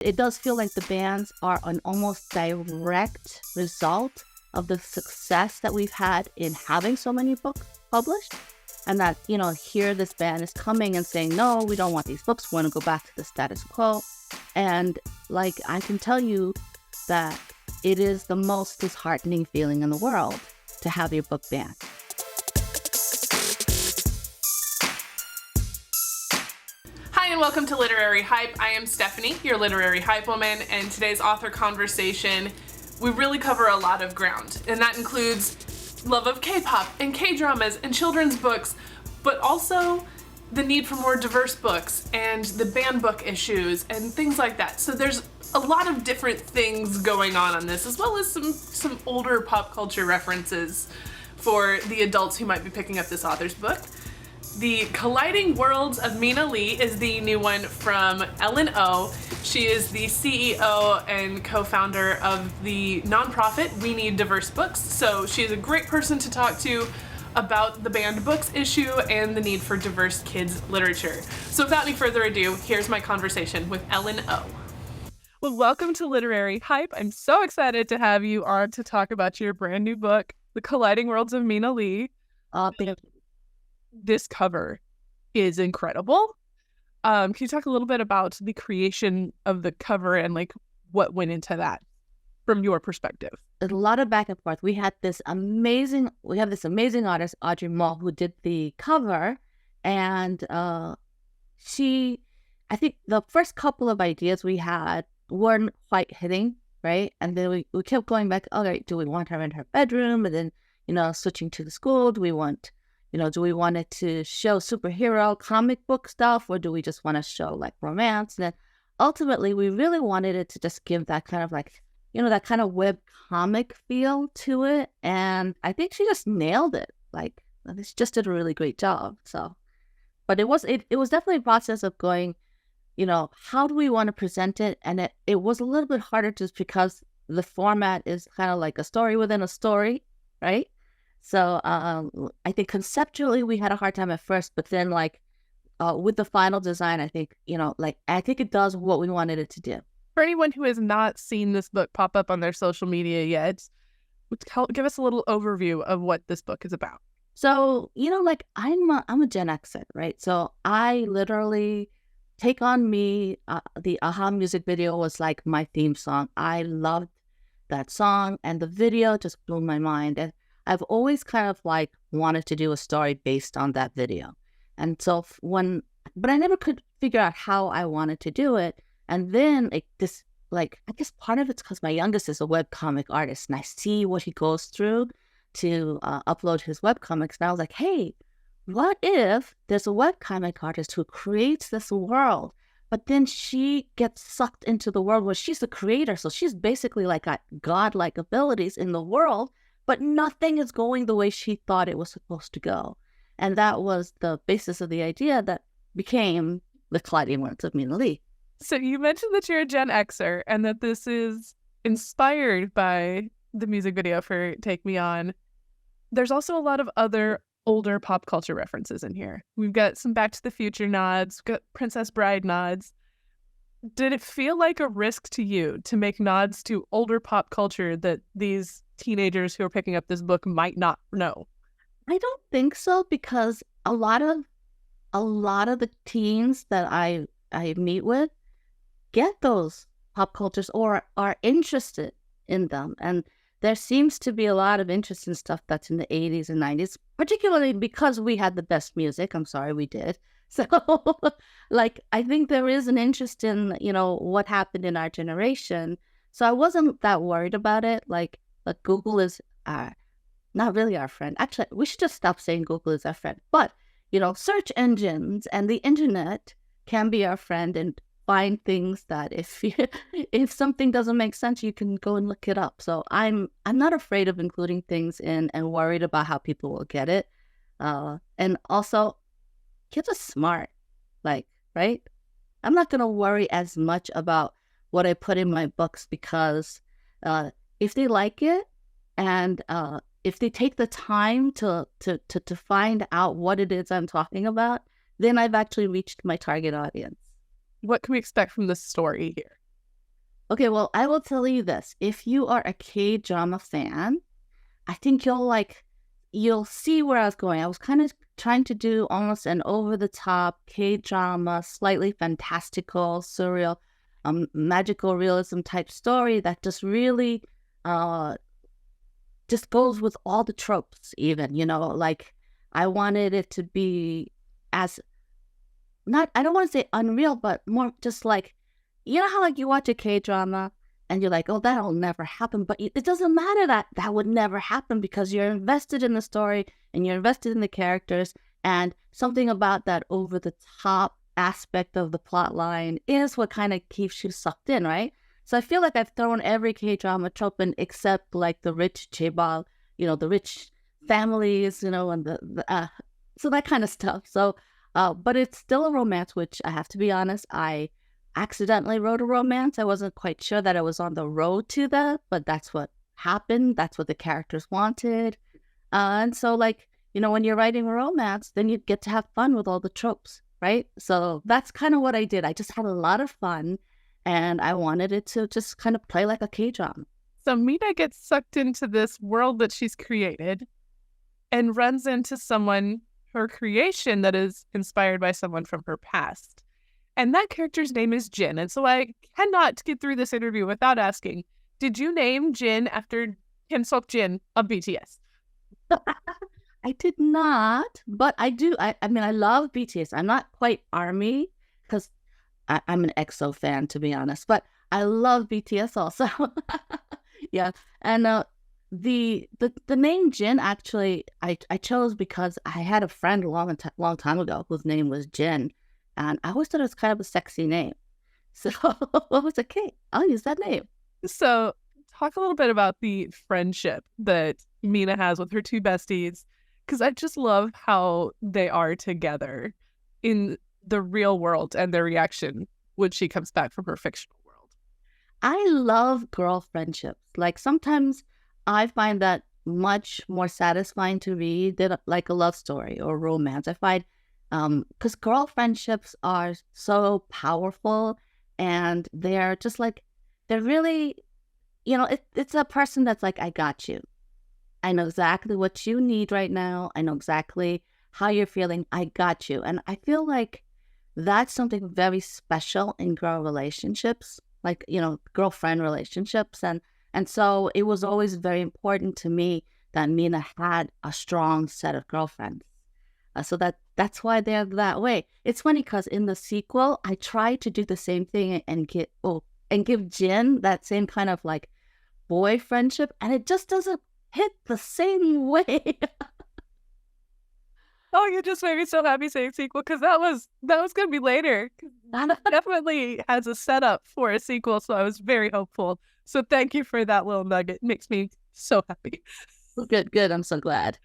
It does feel like the bans are an almost direct result of the success that we've had in having so many books published. And that, here this ban is coming and saying, no, we don't want these books. We want to go back to the status quo. And I can tell you that it is the most disheartening feeling in the world to have your book banned. Hi and welcome to Literary Hype. I am Stephanie, your Literary Hype Woman, and today's author conversation, we really cover a lot of ground, and that includes love of K-pop and K-dramas and children's books, but also the need for more diverse books and the banned book issues and things like that. So there's a lot of different things going on this, as well as some older pop culture references for the adults who might be picking up this author's book. The Colliding Worlds of Mina Lee is the new one from L&O. She is the CEO and co-founder of the nonprofit We Need Diverse Books, so she is a great person to talk to about the banned books issue and the need for diverse kids literature. So without any further ado, here's my conversation with L&O. Well, welcome to Literary Hype. I'm so excited to have you on to talk about your brand new book, The Colliding Worlds of Mina Lee. This cover is incredible. Can you talk a little bit about the creation of the cover and what went into that from your perspective? A lot of back and forth. We have this amazing artist, Audrey Mull, who did the cover, and I think the first couple of ideas we had weren't quite hitting, right? And then we kept going back, okay, do we want her in her bedroom? And then, switching to the school, do we want it to show superhero comic book stuff, or do we just want to show romance? And then ultimately, we really wanted it to just give that kind of that kind of web comic feel to it. And I think she just nailed it. She just did a really great job. So, but it was definitely a process of going, how do we want to present it? And it was a little bit harder just because the format is kind of like a story within a story, right? So I think conceptually we had a hard time at first, but then with the final design, I think, I think it does what we wanted it to do. For anyone who has not seen this book pop up on their social media yet, give us a little overview of what this book is about. So, I'm a Gen Xer, right? So I literally Take On Me, the AHA music video was like my theme song. I loved that song, and the video just blew my mind. And I've always kind of wanted to do a story based on that video. And so but I never could figure out how I wanted to do it. And then I guess part of it's because my youngest is a webcomic artist and I see what he goes through to upload his webcomics. And I was like, hey, what if there's a webcomic artist who creates this world, but then she gets sucked into the world where she's the creator. So she's basically got godlike abilities in the world, but nothing is going the way she thought it was supposed to go. And that was the basis of the idea that became The Colliding Worlds of Mina Lee. So you mentioned that you're a Gen Xer and that this is inspired by the music video for Take Me On. There's also a lot of other older pop culture references in here. We've got some Back to the Future nods, we've got Princess Bride nods. Did it feel like a risk to you to make nods to older pop culture that these teenagers who are picking up this book might not know? I don't think so, because a lot of the teens that I meet with get those pop cultures or are interested in them. And there seems to be a lot of interest in stuff that's in the 80s and 90s, particularly because we had the best music. I'm sorry, we did. So I think there is an interest in, what happened in our generation. So I wasn't that worried about it. Google is not really our friend. Actually, we should just stop saying Google is our friend. But, search engines and the internet can be our friend and find things that if something doesn't make sense, you can go and look it up. So I'm not afraid of including things in and worried about how people will get it. And also, kids are smart, right? I'm not going to worry as much about what I put in my books, because if they like it and if they take the time to find out what it is I'm talking about, then I've actually reached my target audience. What can we expect from this story here? Okay, well, I will tell you this. If you are a K-drama fan, I think you'll see where I was going. I was kind of trying to do almost an over-the-top K-drama, slightly fantastical, surreal, magical realism type story that just really just goes with all the tropes even, like I wanted it to be as not, I don't want to say unreal, but more just like, how like you watch a K-drama and you're like, oh, that'll never happen. But it doesn't matter that that would never happen because you're invested in the story and you're invested in the characters. And something about that over the top aspect of the plot line is what kind of keeps you sucked in, right? So I feel like I've thrown every K-drama trope in except like the rich chaebol, the rich families, and so that kind of stuff. So, but it's still a romance, which I have to be honest, I accidentally wrote a romance. I wasn't quite sure that I was on the road to that, but that's what happened. That's what the characters wanted. And so like, when you're writing a romance, then you get to have fun with all the tropes, right? So that's kind of what I did. I just had a lot of fun and I wanted it to just kind of play like a K-drama. So Mina gets sucked into this world that she's created and runs into someone, her creation, that is inspired by someone from her past. And that character's name is Jin. And so I cannot get through this interview without asking, did you name Jin after Kim Sok Jin of BTS? I did not, but I do. I mean, I love BTS. I'm not quite ARMY because I'm an EXO fan, to be honest, but I love BTS also. Yeah. And the name Jin, actually, I chose because I had a friend a long time ago whose name was Jin. And I always thought it was kind of a sexy name. So I was like, okay, I'll use that name. So talk a little bit about the friendship that Mina has with her two besties, because I just love how they are together in the real world and their reaction when she comes back from her fictional world. I love girl friendships. Like sometimes I find that much more satisfying to read than like a love story or romance. I find because girl friendships are so powerful and they're just like, they're really, it's a person that's like, I got you. I know exactly what you need right now. I know exactly how you're feeling. I got you. And I feel like that's something very special in girl relationships, like, girlfriend relationships. And so it was always very important to me that Mina had a strong set of girlfriends. So that's why they're that way. It's funny because in the sequel, I tried to do the same thing and give Jin that same kind of like boy friendship, and it just doesn't hit the same way. Oh, you just made me so happy saying sequel, because that was going to be later. That definitely has a setup for a sequel, so I was very hopeful. So thank you for that little nugget. It makes me so happy. Good. I'm so glad.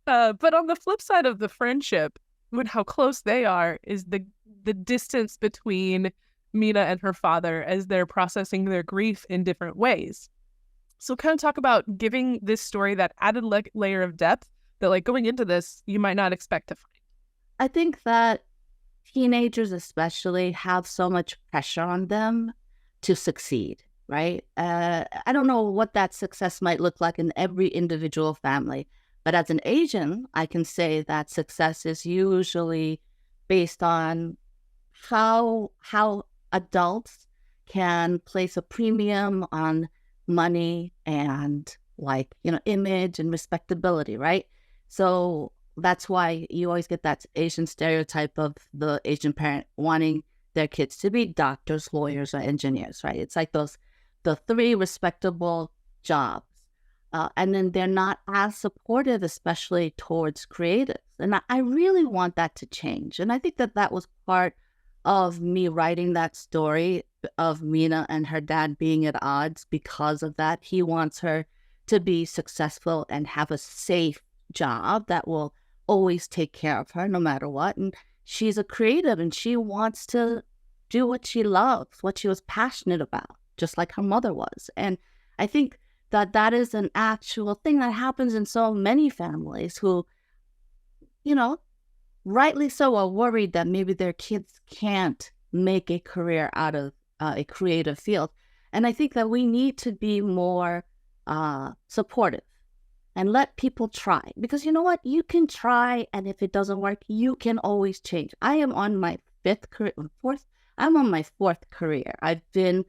But on the flip side of the friendship, with how close they are, is the distance between Mina and her father as they're processing their grief in different ways. So kind of talk about giving this story that added layer of depth that, like, going into this, you might not expect to find. I think that teenagers especially have so much pressure on them to succeed, right? I don't know what that success might look like in every individual family, but as an Asian, I can say that success is usually based on how adults can place a premium on money and image and respectability, right? So that's why you always get that Asian stereotype of the Asian parent wanting their kids to be doctors, lawyers, or engineers, right? It's like the three respectable jobs. And then they're not as supportive, especially towards creatives. And I really want that to change. And I think that was part of me writing that story of Mina and her dad being at odds because of that. He wants her to be successful and have a safe job that will always take care of her no matter what. And she's a creative and she wants to do what she loves, what she was passionate about, just like her mother was. And I think that is an actual thing that happens in so many families who, rightly so, are worried that maybe their kids can't make a career out of a creative field. And I think that we need to be more supportive and let people try. Because you know what? You can try, and if it doesn't work, you can always change. I am on my I'm on my fourth career. I've been,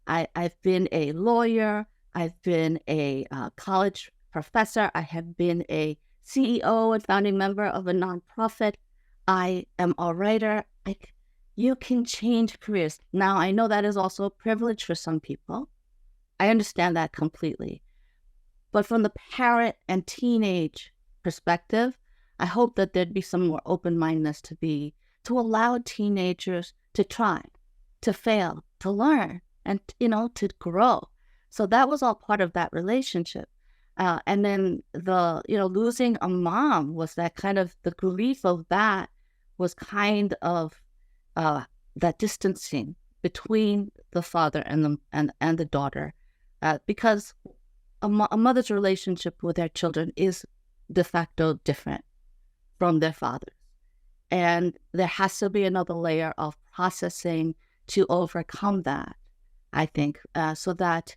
I've been a lawyer. I've been a college professor. I have been a CEO and founding member of a nonprofit. I am a writer. You can change careers. Now, I know that is also a privilege for some people. I understand that completely. But from the parent and teenage perspective, I hope that there'd be some more open-mindedness to allow teenagers to try, to fail, to learn, and, to grow. So that was all part of that relationship. And then losing a mom was that kind of, the grief of that was kind of that distancing between the father and the daughter, because a mother's relationship with their children is de facto different from their father's. And there has to be another layer of processing to overcome that, I think, so that,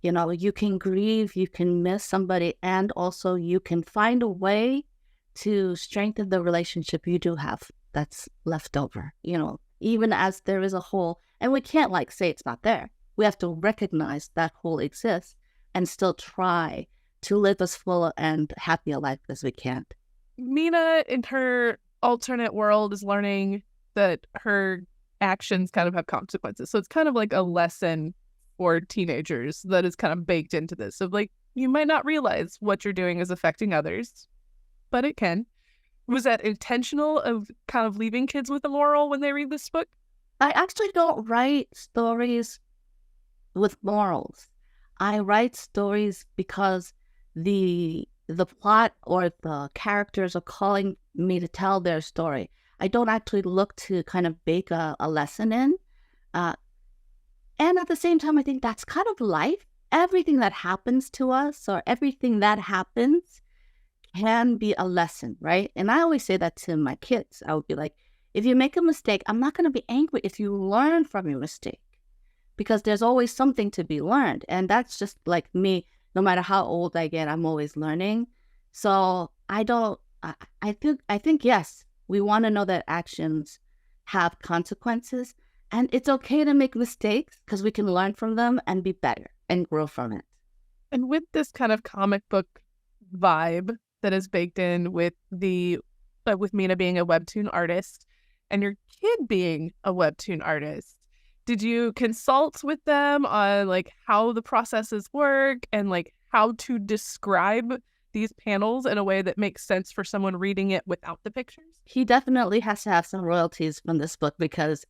you can grieve, you can miss somebody, and also you can find a way to strengthen the relationship you do have that's left over, even as there is a hole. And we can't say it's not there. We have to recognize that hole exists and still try to live as full and happy a life as we can. Mina, in her alternate world, is learning that her actions kind of have consequences. So it's kind of like a lesson for teenagers that is kind of baked into this. So you might not realize what you're doing is affecting others, but it can. Was that intentional, of kind of leaving kids with a moral when they read this book? I actually don't write stories with morals. I write stories because the plot or the characters are calling me to tell their story. I don't actually look to kind of bake a lesson in. And at the same time, I think that's kind of life. Everything that happens to us, or everything that happens, can be a lesson, right? And I always say that to my kids. I would be like, if you make a mistake, I'm not going to be angry if you learn from your mistake, because there's always something to be learned. And that's just like me. No matter how old I get, I'm always learning. So I think, yes, we want to know that actions have consequences, and it's okay to make mistakes because we can learn from them and be better and grow from it. And with this kind of comic book vibe that is baked in with with Mina being a webtoon artist and your kid being a webtoon artist, did you consult with them on how the processes work and how to describe these panels in a way that makes sense for someone reading it without the pictures? He definitely has to have some royalties from this book, because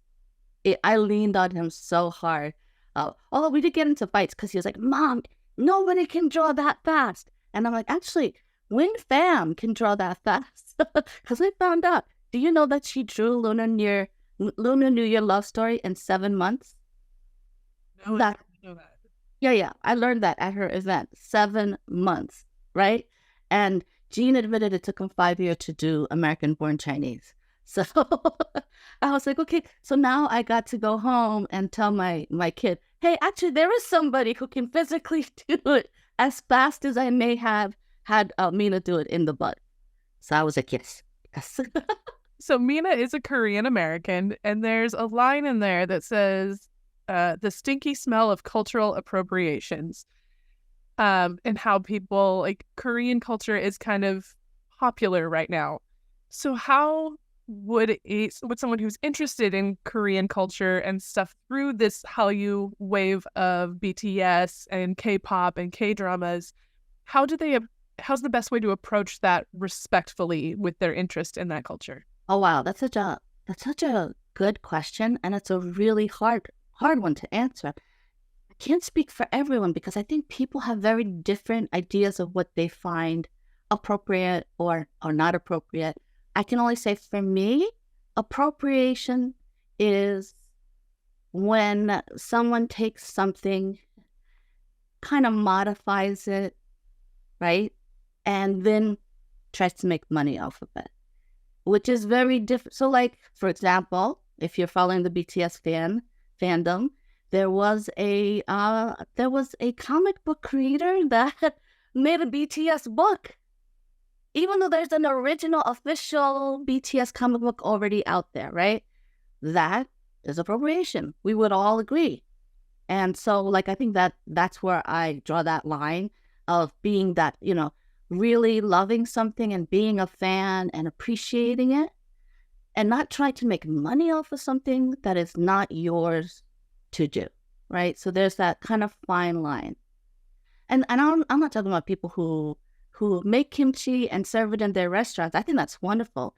I leaned on him so hard. Although we did get into fights because he was like, "Mom, nobody can draw that fast." And I'm like, actually, Win Fam can draw that fast. Because I found out. Do you know that she drew Lunar New Year Love Story in 7 months? No, I didn't know that. Yeah. I learned that at her event. 7 months, right? And Gene admitted it took him 5 years to do American Born Chinese. So I was like, okay, so now I got to go home and tell my kid, hey, actually, there is somebody who can physically do it as fast as I may have had Mina do it in the butt. So I was like, yes. So Mina is a Korean American, and there's a line in there that says, the stinky smell of cultural appropriations, and how people, Korean culture is kind of popular right now. So how would someone who's interested in Korean culture and stuff through this Hallyu wave of BTS and K-pop and K-dramas, how's the best way to approach that respectfully with their interest in that culture? Oh wow, that's such a good question, and it's a really hard one to answer. I can't speak for everyone because I think people have very different ideas of what they find appropriate or not appropriate. I can only say for me, appropriation is when someone takes something, kind of modifies it, right? And then tries to make money off of it, which is very different. So for example, if you're following the BTS fandom, there was a comic book creator that made a BTS book, even though there's an original official BTS comic book already out there, right? That is appropriation. We would all agree. And so, like, I think that's where I draw that line of being that, really loving something and being a fan and appreciating it, and not trying to make money off of something that is not yours to do, right? So there's that kind of fine line. And I'm not talking about people who make kimchi and serve it in their restaurants. I think that's wonderful.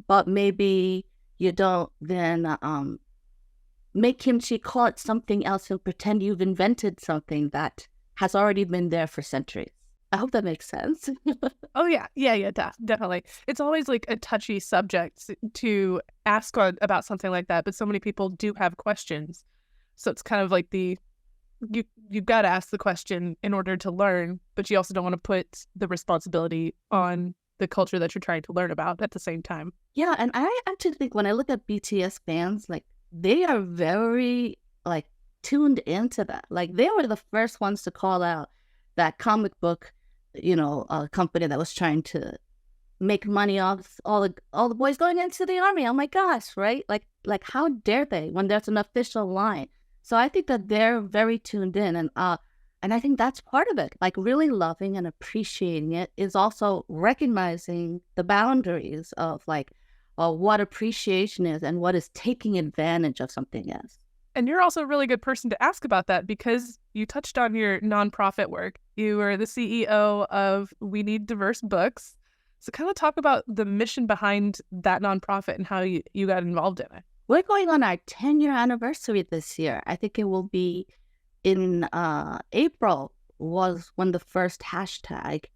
But maybe you don't then make kimchi, call it something else, and pretend you've invented something that has already been there for centuries. I hope that makes sense. Oh, yeah. Definitely. It's always like a touchy subject to ask about something like that, but so many people do have questions. So it's kind of like you've got to ask the question in order to learn, but you also don't want to put the responsibility on the culture that you're trying to learn about at the same time. Yeah, and I actually think when I look at BTS fans, like, they are very, like, tuned into that. Like, they were the first ones to call out that comic book, company that was trying to make money off all the boys going into the army. Oh my gosh, right? Like how dare they when there's an official line? So I think that they're very tuned in, and I think that's part of it. Like, really loving and appreciating it is also recognizing the boundaries of, like, what appreciation is and what is taking advantage of something is. And you're also a really good person to ask about that, because you touched on your nonprofit work. You are the CEO of We Need Diverse Books. So kind of talk about the mission behind that nonprofit and how you got involved in it. We're going on our 10-year anniversary this year. I think it will be in April was when the first hashtag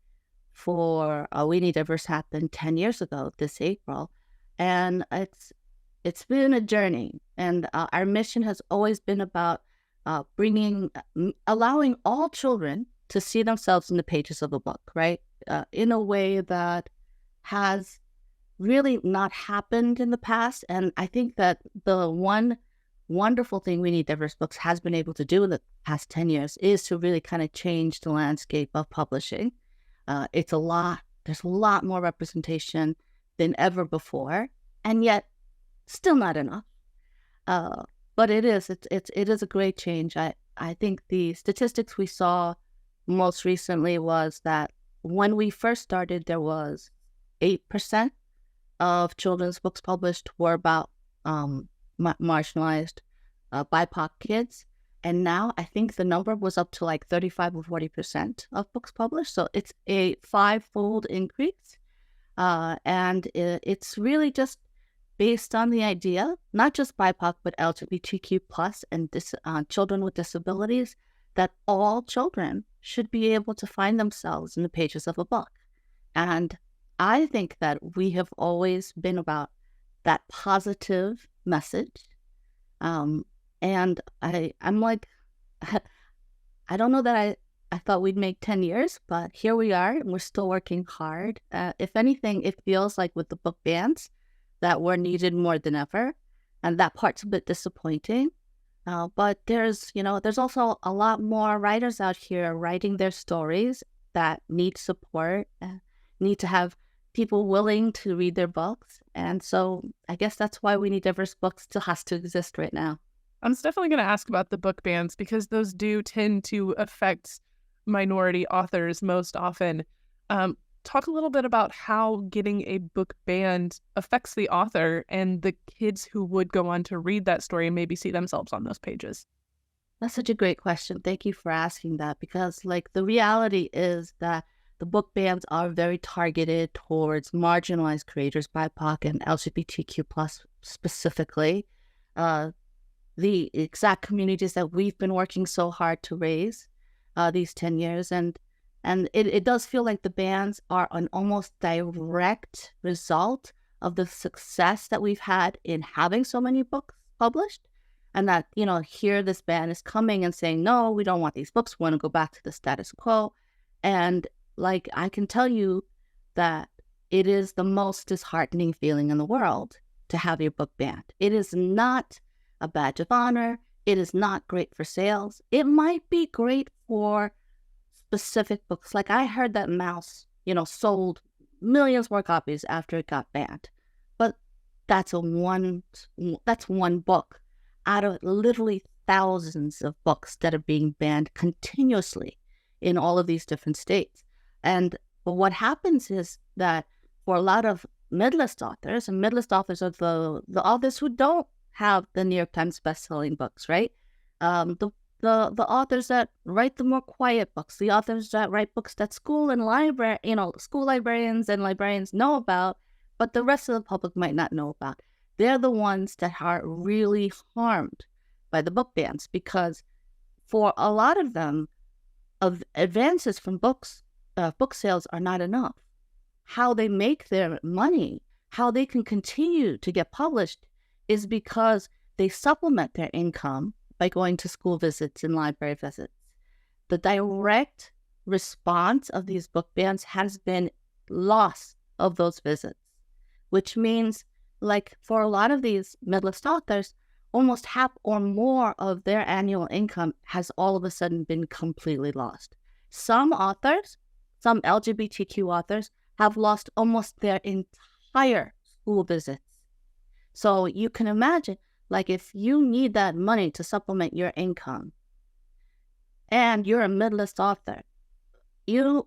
for We Need Diverse happened 10 years ago this April. And it's been a journey. And our mission has always been about allowing all children to see themselves in the pages of a book, right? In a way that has really not happened in the past. And I think that the one wonderful thing We Need Diverse Books has been able to do in the past 10 years is to really kind of change the landscape of publishing. There's a lot more representation than ever before, and yet still not enough. But it is a great change. I think the statistics we saw most recently was that when we first started, there was 8% of children's books published were about marginalized BIPOC kids. And now I think the number was up to like 35 or 40% of books published. So it's a 5-fold increase. And it's really just based on the idea, not just BIPOC, but LGBTQ plus and children with disabilities, that all children should be able to find themselves in the pages of a book. And I think that we have always been about that positive message. And I'm like, I don't know that I thought we'd make 10 years, but here we are, and we're still working hard. If anything, it feels like with the book bans that we're needed more than ever. And that part's a bit disappointing. But there's also a lot more writers out here writing their stories that need support, need to have people willing to read their books. And so I guess that's why We Need Diverse Books still has to exist right now. I'm definitely going to ask about the book bans, because those do tend to affect minority authors most often. Talk a little bit about how getting a book banned affects the author and the kids who would go on to read that story and maybe see themselves on those pages. That's such a great question. Thank you for asking that, because like the reality is that the book bans are very targeted towards marginalized creators, BIPOC and LGBTQ plus specifically, the exact communities that we've been working so hard to raise these 10 years. And it does feel like the bans are an almost direct result of the success that we've had in having so many books published. And that, here this ban is coming and saying, no, we don't want these books. We want to go back to the status quo. And like, I can tell you that it is the most disheartening feeling in the world to have your book banned. It is not a badge of honor. It is not great for sales. It might be great for specific books. Like I heard that Mouse, sold millions more copies after it got banned. But that's one book out of literally thousands of books that are being banned continuously in all of these different states. And what happens is that for a lot of mid-list authors, and mid-list authors are the authors who don't have the New York Times best-selling books, right? The authors that write the more quiet books, the authors that write books that school librarians and librarians know about, but the rest of the public might not know about. They're the ones that are really harmed by the book bans, because for a lot of them, advances from book sales are not enough. How they make their money, how they can continue to get published, is because they supplement their income by going to school visits and library visits. The direct response of these book bans has been loss of those visits, which means, like, for a lot of these mid-list authors, almost half or more of their annual income has all of a sudden been completely lost. Some authors, some LGBTQ authors, have lost almost their entire school visits. So you can imagine, like, if you need that money to supplement your income and you're a mid-list author, you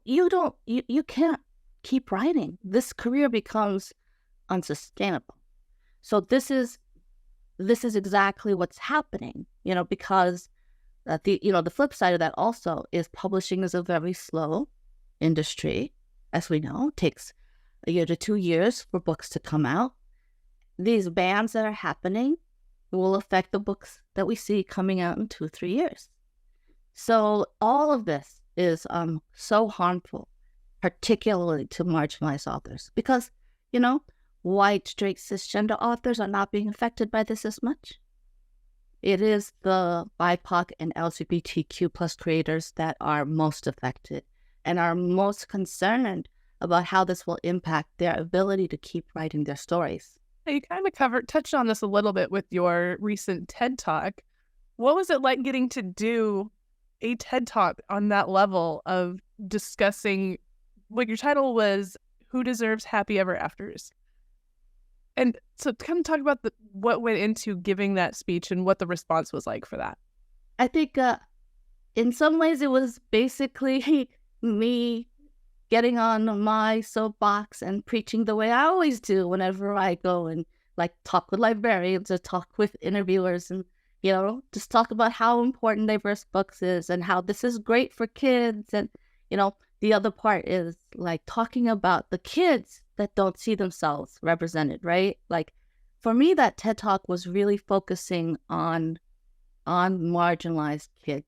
can't keep writing. This career becomes unsustainable. So this is exactly what's happening, because the flip side of that also is publishing is a very slow industry. As we know, it takes a year to 2 years for books to come out. These bans that are happening will affect the books that we see coming out in 2-3 years. So all of this is so harmful, particularly to marginalized authors, because, white, straight, cisgender authors are not being affected by this as much. It is the BIPOC and LGBTQ plus creators that are most affected and are most concerned about how this will impact their ability to keep writing their stories. You kind of touched on this a little bit with your recent TED Talk. What was it like getting to do a TED Talk on that level of discussing what your title was, Who Deserves Happy Ever Afters? And so kind of talk about what went into giving that speech and what the response was like for that. I think in some ways it was basically me getting on my soapbox and preaching the way I always do whenever I go and talk with librarians or talk with interviewers, and just talk about how important diverse books is and how this is great for kids. And the other part is talking about the kids that don't see themselves represented, right? For me, that TED Talk was really focusing on marginalized kids.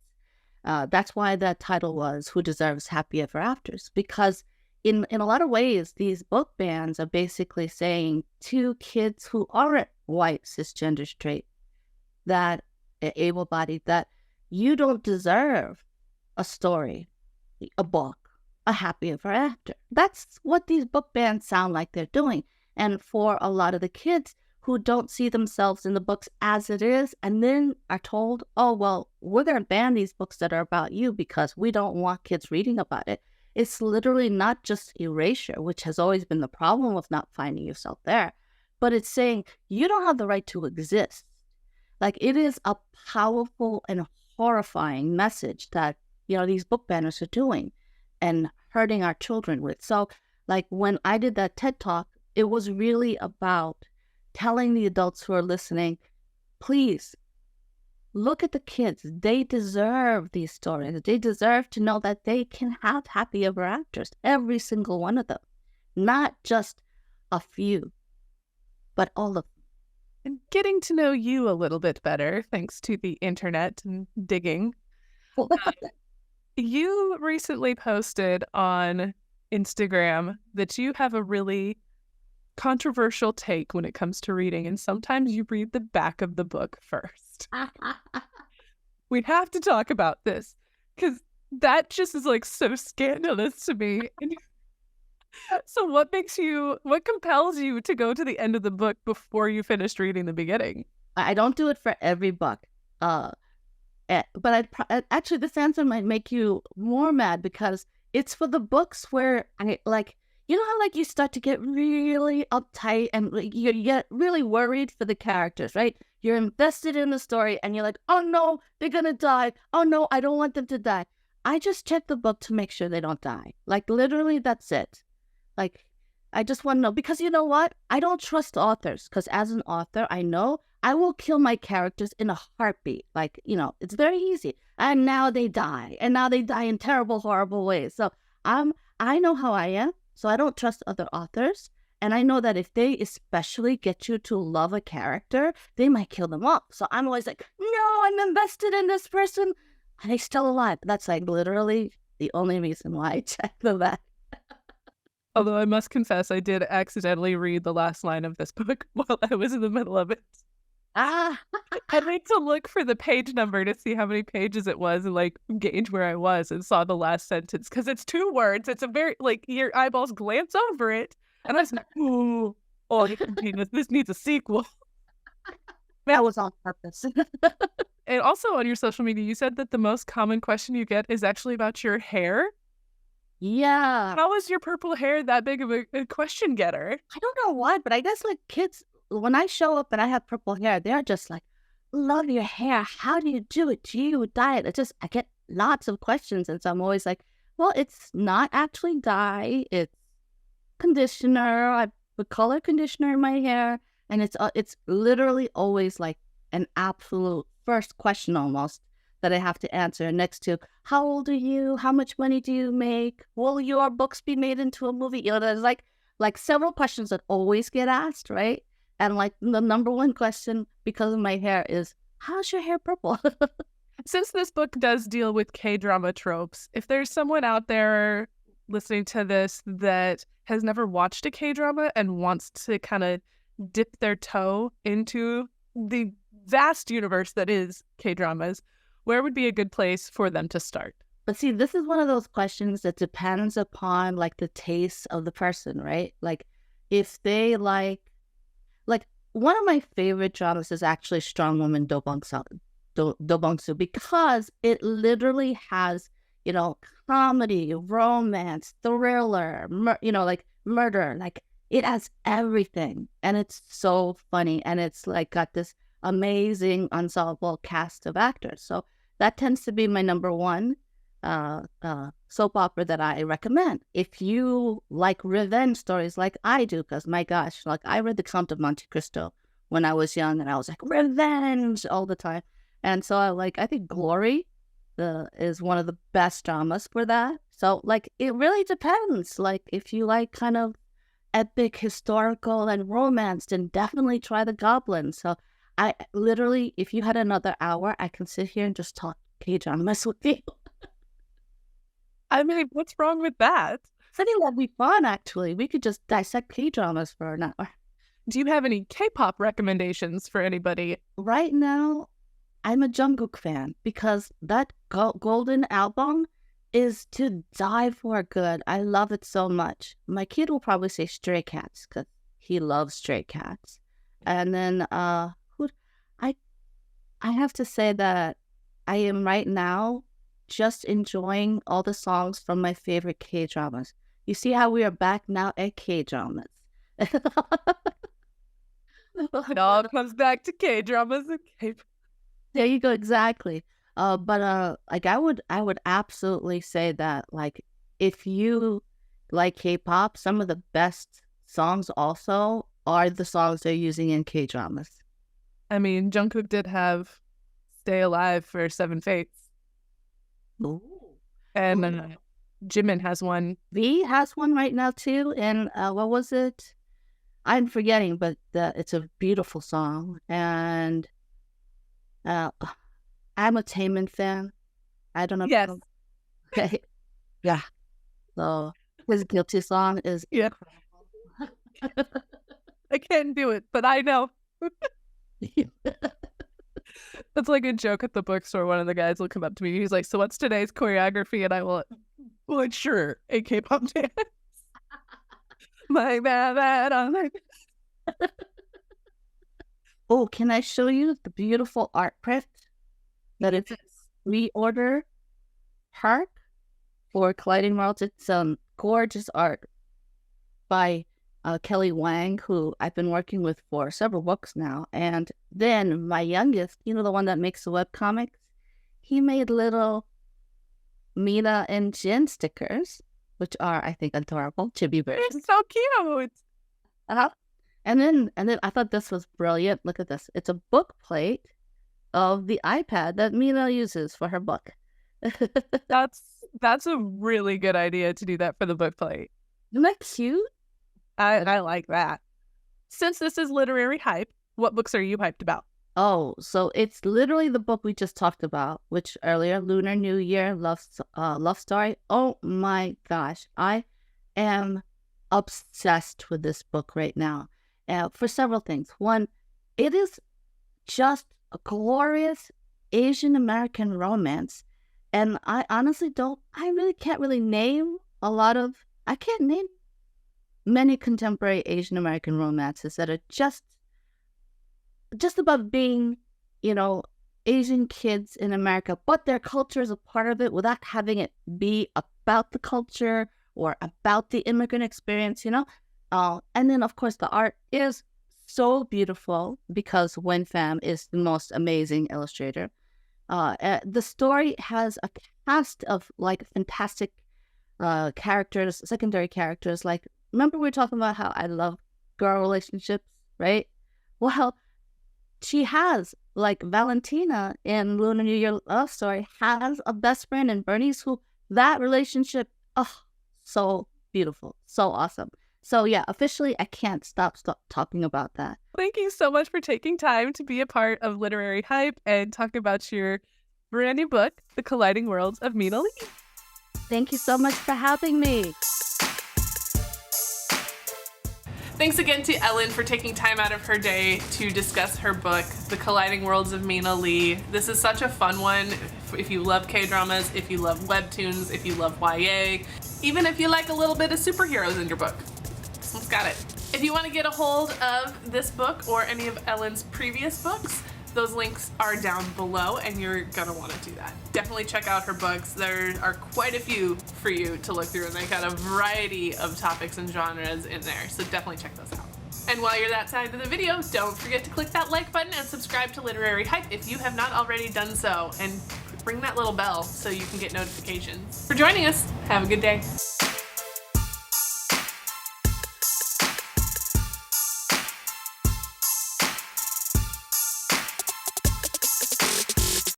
That's why that title was Who Deserves Happy Ever Afters, because in a lot of ways, these book bans are basically saying to kids who aren't white, cisgender, straight, that able-bodied, that you don't deserve a story, a book, a happy ever after. That's what these book bans sound like they're doing. And for a lot of the kids who don't see themselves in the books as it is, and then are told, oh, well, we're going to ban these books that are about you because we don't want kids reading about it. It's literally not just erasure, which has always been the problem of not finding yourself there, but it's saying you don't have the right to exist. It is a powerful and horrifying message that, these book banners are doing and hurting our children with. So, when I did that TED Talk, it was really about telling the adults who are listening, please look at the kids. They deserve these stories. They deserve to know that they can have happy ever afters, every single one of them, not just a few, but all of them. And getting to know you a little bit better, thanks to the internet and digging. You recently posted on Instagram that you have a really controversial take when it comes to reading, and sometimes you read the back of the book first. We have to talk about this because that just is so scandalous to me. So what compels you to go to the end of the book before you finished reading the beginning? I don't do it for every book. But actually, this answer might make you more mad because it's for the books where I like, you know how like you start to get really uptight and you get really worried for the characters, right? You're invested in the story and you're like, oh no, they're gonna die. Oh no, I don't want them to die. I just check the book to make sure they don't die. Like literally, that's it. Like, I just want to know because you know what? I don't trust authors because as an author, I know I will kill my characters in a heartbeat. Like, it's very easy. And now they die. And now they die in terrible, horrible ways. So I know how I am. So I don't trust other authors. And I know that if they especially get you to love a character, they might kill them off. So I'm always like, no, I'm invested in this person. And they're still alive. That's like literally the only reason why I check the back. Although I must confess, I did accidentally read the last line of this book while I was in the middle of it. Ah, I went to look for the page number to see how many pages it was and like gauge where I was and saw the last sentence because it's 2 words. It's a very like your eyeballs glance over it, and I was like, "Ooh, oh, this needs a sequel." that was on purpose. And also on your social media, you said that the most common question you get is actually about your hair. Yeah. How is your purple hair that big of a question getter? I don't know why, but I guess like kids, when I show up and I have purple hair, they're just like, love your hair. How do you do it? Do you dye it? I get lots of questions. And so I'm always like, well, it's not actually dye. It's conditioner. I put color conditioner in my hair. And it's literally always like an absolute first question almost that I have to answer next to how old are you? How much money do you make? Will your books be made into a movie? There's like several questions that always get asked, right? And like the number one question because of my hair is, how's your hair purple? Since this book does deal with K-drama tropes, if there's someone out there listening to this that has never watched a K-drama and wants to kind of dip their toe into the vast universe that is K-dramas, where would be a good place for them to start? But see, this is one of those questions that depends upon like the taste of the person, right? Like if they like one of my favorite dramas is actually Strong Woman Dobongsu because it literally has, comedy, romance, thriller, like murder, like it has everything. And it's so funny. And it's like got this amazing ensemble cast of actors. So that tends to be my number one soap opera that I recommend. If you like revenge stories like I do, because my gosh, like I read The Count of Monte Cristo when I was young and I was like, revenge all the time. And so I think Glory is one of the best dramas for that. So like, it really depends. Like if you like kind of epic, historical and romance, then definitely try The Goblin. So I literally, if you had another hour, I can sit here and just talk K-dramas with you. I mean, what's wrong with that? I think that'd be fun, actually. We could just dissect K-dramas for an hour. Do you have any K-pop recommendations for anybody? Right now, I'm a Jungkook fan because that golden album is to die for good. I love it so much. My kid will probably say Stray Cats because he loves Stray Cats. And then I have to say that I am right now just enjoying all the songs from my favorite K-dramas. You see how we are back now at K-dramas. It all comes back to K-dramas. There you go, exactly. But like I would absolutely say that like if you like K-pop, some of the best songs also are the songs they're using in K-dramas. I mean, Jungkook did have Stay Alive for Seven Fates. Ooh. And Jimin has one. V has one right now too. And what was it? I'm forgetting, but it's a beautiful song. And I'm a Taemin fan. I don't know. Yes. Okay. Yeah. So his Guilty song is incredible. I can't do it, but I know. That's like a joke at the bookstore. One of the guys will come up to me. He's like, so what's today's choreography? And I will, well, sure, a K-pop dance. Like that. I'm like... Oh, can I show you the beautiful art print that it's reorder Hark for Colliding Worlds. It's gorgeous art by Kelly Wang, who I've been working with for several books now. And then my youngest, the one that makes the webcomics, he made little Mina and Jin stickers, which are, I think, adorable chibi versions. It's so cute. And then I thought this was brilliant. Look at this. It's a book plate of the iPad that Mina uses for her book. That's a really good idea to do that for the book plate. Isn't that cute? I like that. Since this is literary hype, what books are you hyped about? Oh, so it's literally the book we just talked about, which earlier, Lunar New Year love story. Oh my gosh, I am obsessed with this book right now, for several things. One, it is just a glorious Asian American romance, and I really can't name I can't name many contemporary Asian American romances that are just about being, Asian kids in America, but their culture is a part of it without having it be about the culture or about the immigrant experience, and then, of course, the art is so beautiful because Wen Pham is the most amazing illustrator. The story has a cast of, fantastic characters, secondary characters. Remember we were talking about how I love girl relationships, right? Well, she has, Valentina in Lunar New Year Love Story has a best friend in Bernice, who that relationship, so beautiful, so awesome. So yeah, officially, I can't stop talking about that. Thank you so much for taking time to be a part of Literary Hype and talk about your brand new book, The Colliding Worlds of Mina Lee. Thank you so much for having me. Thanks again to Ellen for taking time out of her day to discuss her book, The Colliding Worlds of Mina Lee. This is such a fun one if you love K-dramas, if you love webtoons, if you love YA, even if you like a little bit of superheroes in your book. This one's got it. If you want to get a hold of this book or any of Ellen's previous books, those links are down below and you're gonna want to do that. Definitely check out her books. There are quite a few for you to look through, and they've got a variety of topics and genres in there, so definitely check those out. And while you're that side of the video, don't forget to click that like button and subscribe to Literary Hype if you have not already done so, and ring that little bell so you can get notifications. For joining us, have a good day.